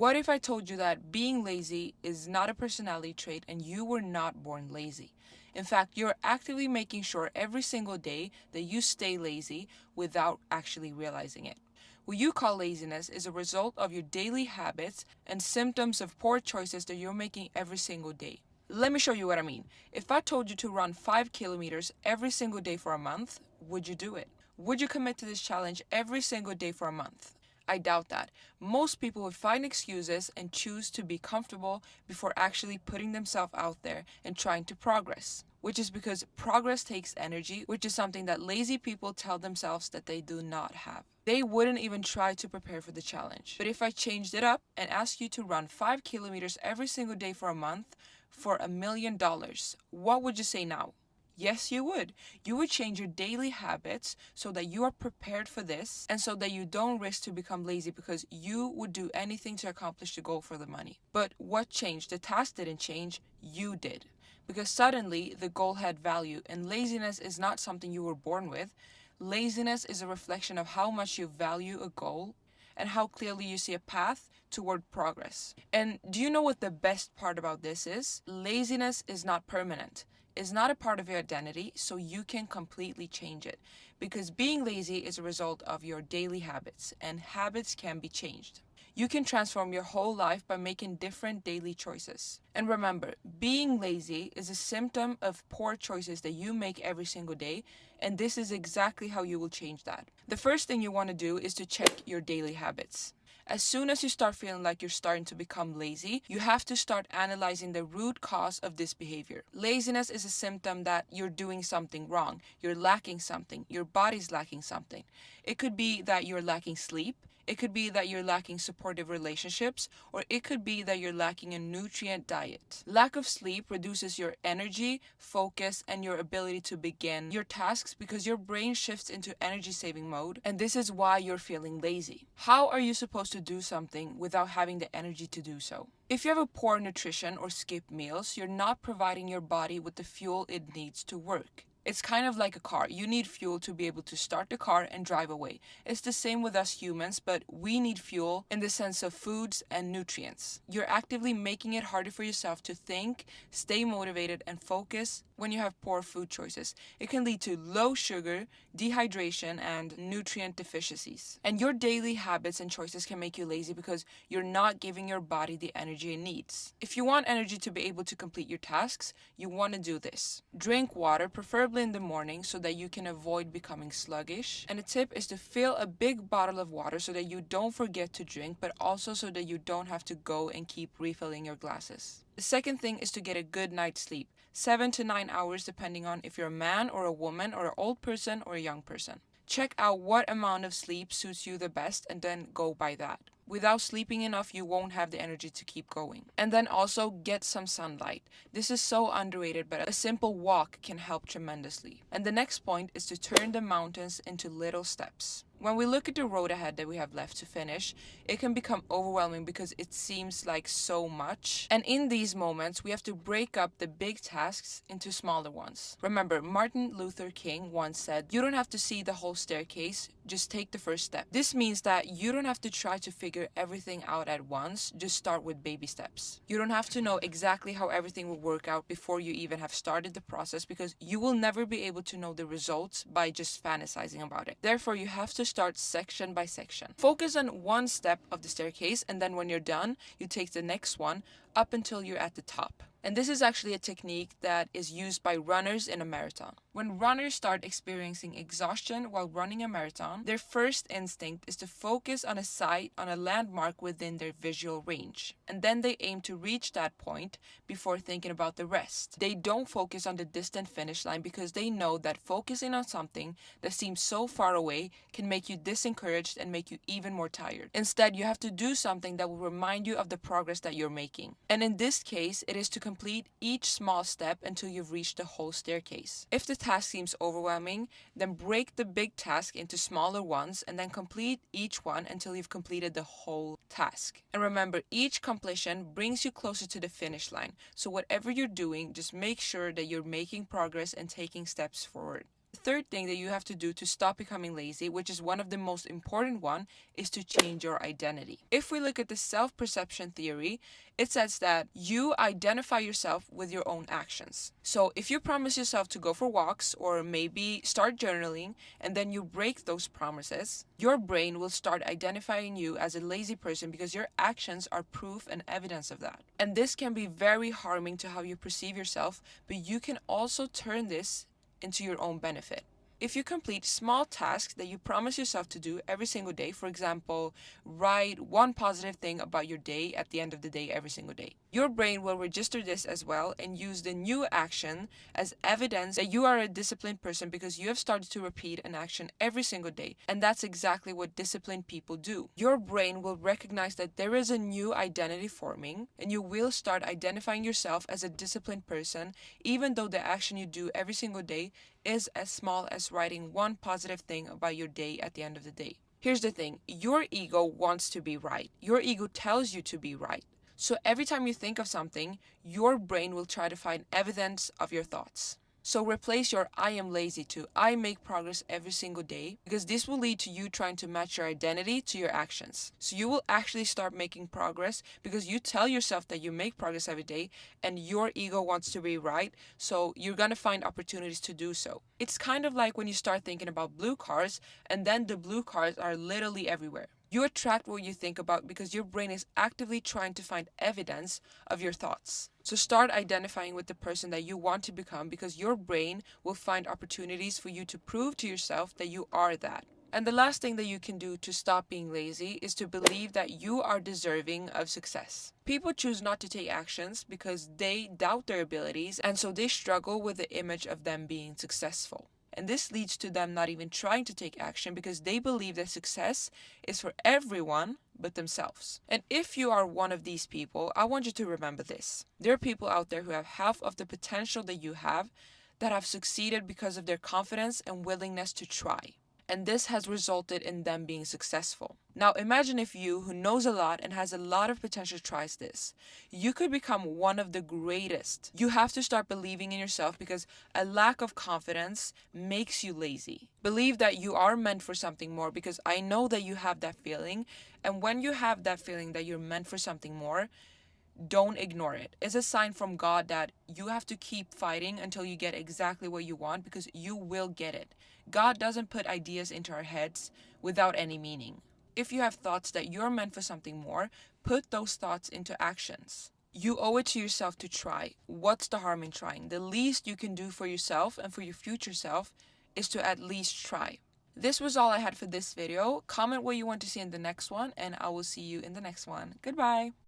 What if I told you that being lazy is not a personality trait and you were not born lazy? In fact, you're actively making sure every single day that you stay lazy without actually realizing it. What you call laziness is a result of your daily habits and symptoms of poor choices that you're making every single day. Let me show you what I mean. If I told you to run 5 kilometers every single day for a month, would you do it? Would you commit to this challenge every single day for a month? I doubt that. Most people would find excuses and choose to be comfortable before actually putting themselves out there and trying to progress. Which is because progress takes energy, which is something that lazy people tell themselves that they do not have. They wouldn't even try to prepare for the challenge. But if I changed it up and asked you to run 5 kilometers every single day for a month for $1 million, what would you say now? Yes, you would. You would change your daily habits so that you are prepared for this and so that you don't risk to become lazy because you would do anything to accomplish the goal for the money. But what changed? The task didn't change, you did. Because suddenly the goal had value, and laziness is not something you were born with. Laziness is a reflection of how much you value a goal and how clearly you see a path toward progress. And do you know what the best part about this is? Laziness is not permanent. It's not a part of your identity, so you can completely change it. Because being lazy is a result of your daily habits, and habits can be changed. You can transform your whole life by making different daily choices. And remember, being lazy is a symptom of poor choices that you make every single day, and this is exactly how you will change that. The first thing you want to do is to check your daily habits. As soon as you start feeling like you're starting to become lazy, you have to start analyzing the root cause of this behavior. Laziness is a symptom that you're doing something wrong, you're lacking something, your body's lacking something. It could be that you're lacking sleep, it could be that you're lacking supportive relationships, or it could be that you're lacking a nutrient diet. Lack of sleep reduces your energy, focus, and your ability to begin your tasks because your brain shifts into energy saving mode, and this is why you're feeling lazy. How are you supposed to do something without having the energy to do so? If you have a poor nutrition or skip meals, you're not providing your body with the fuel it needs to work. It's kind of like a car. You need fuel to be able to start the car and drive away. It's the same with us humans, but we need fuel in the sense of foods and nutrients. You're actively making it harder for yourself to think, stay motivated, and focus when you have poor food choices. It can lead to low sugar, dehydration, and nutrient deficiencies. And your daily habits and choices can make you lazy because you're not giving your body the energy it needs. If you want energy to be able to complete your tasks, you want to do this. Drink water, preferably in the morning, so that you can avoid becoming sluggish. And a tip is to fill a big bottle of water so that you don't forget to drink, but also so that you don't have to go and keep refilling your glasses. The second thing is to get a good night's sleep, 7 to 9 hours depending on if you're a man or a woman or an old person or a young person. Check out what amount of sleep suits you the best and then go by that. Without sleeping enough, you won't have the energy to keep going. And then also get some sunlight. This is so underrated, but a simple walk can help tremendously. And the next point is to turn the mountains into little steps. When we look at the road ahead that we have left to finish, it can become overwhelming because it seems like so much. And in these moments, we have to break up the big tasks into smaller ones. Remember, Martin Luther King once said, "You don't have to see the whole staircase, just take the first step." This means that you don't have to try to figure everything out at once, just start with baby steps. You don't have to know exactly how everything will work out before you even have started the process because you will never be able to know the results by just fantasizing about it. Therefore, you have to start section by section. Focus on one step of the staircase, and then when you're done, you take the next one up until you're at the top. And this is actually a technique that is used by runners in a marathon. When runners start experiencing exhaustion while running a marathon, their first instinct is to focus on a sight on a landmark within their visual range. And then they aim to reach that point before thinking about the rest. They don't focus on the distant finish line because they know that focusing on something that seems so far away can make you disencouraged and make you even more tired. Instead, you have to do something that will remind you of the progress that you're making. And in this case, it is to complete each small step until you've reached the whole staircase. If the task seems overwhelming, then break the big task into smaller ones and then complete each one until you've completed the whole task. And remember, each completion brings you closer to the finish line. So whatever you're doing, just make sure that you're making progress and taking steps forward. The third thing that you have to do to stop becoming lazy, which is one of the most important one, is to change your identity. If we look at the self-perception theory, it says that you identify yourself with your own actions. So if you promise yourself to go for walks or maybe start journaling and then you break those promises, your brain will start identifying you as a lazy person because your actions are proof and evidence of that. And this can be very harming to how you perceive yourself, but you can also turn this into your own benefit. If you complete small tasks that you promise yourself to do every single day, for example, write one positive thing about your day at the end of the day every single day, your brain will register this as well and use the new action as evidence that you are a disciplined person because you have started to repeat an action every single day. And that's exactly what disciplined people do. Your brain will recognize that there is a new identity forming and you will start identifying yourself as a disciplined person, even though the action you do every single day is as small as writing one positive thing about your day at the end of the day. Here's the thing, your ego wants to be right. Your ego tells you to be right. So every time you think of something, your brain will try to find evidence of your thoughts. So replace your I am lazy to I make progress every single day, because this will lead to you trying to match your identity to your actions. So you will actually start making progress because you tell yourself that you make progress every day and your ego wants to be right. So you're going to find opportunities to do so. It's kind of like when you start thinking about blue cars and then the blue cars are literally everywhere. You attract what you think about because your brain is actively trying to find evidence of your thoughts. So start identifying with the person that you want to become because your brain will find opportunities for you to prove to yourself that you are that. And the last thing that you can do to stop being lazy is to believe that you are deserving of success. People choose not to take actions because they doubt their abilities, and so they struggle with the image of them being successful. And this leads to them not even trying to take action because they believe that success is for everyone but themselves. And if you are one of these people, I want you to remember this. There are people out there who have half of the potential that you have that have succeeded because of their confidence and willingness to try. And this has resulted in them being successful. Now imagine if you, who knows a lot and has a lot of potential, tries this. You could become one of the greatest. You have to start believing in yourself because a lack of confidence makes you lazy. Believe that you are meant for something more because I know that you have that feeling. And when you have that feeling that you're meant for something more, don't ignore it. It's a sign from God that you have to keep fighting until you get exactly what you want because you will get it. God doesn't put ideas into our heads without any meaning. If you have thoughts that you're meant for something more, put those thoughts into actions. You owe it to yourself to try. What's the harm in trying? The least you can do for yourself and for your future self is to at least try. This was all I had for this video. Comment what you want to see in the next one, and I will see you in the next one. Goodbye.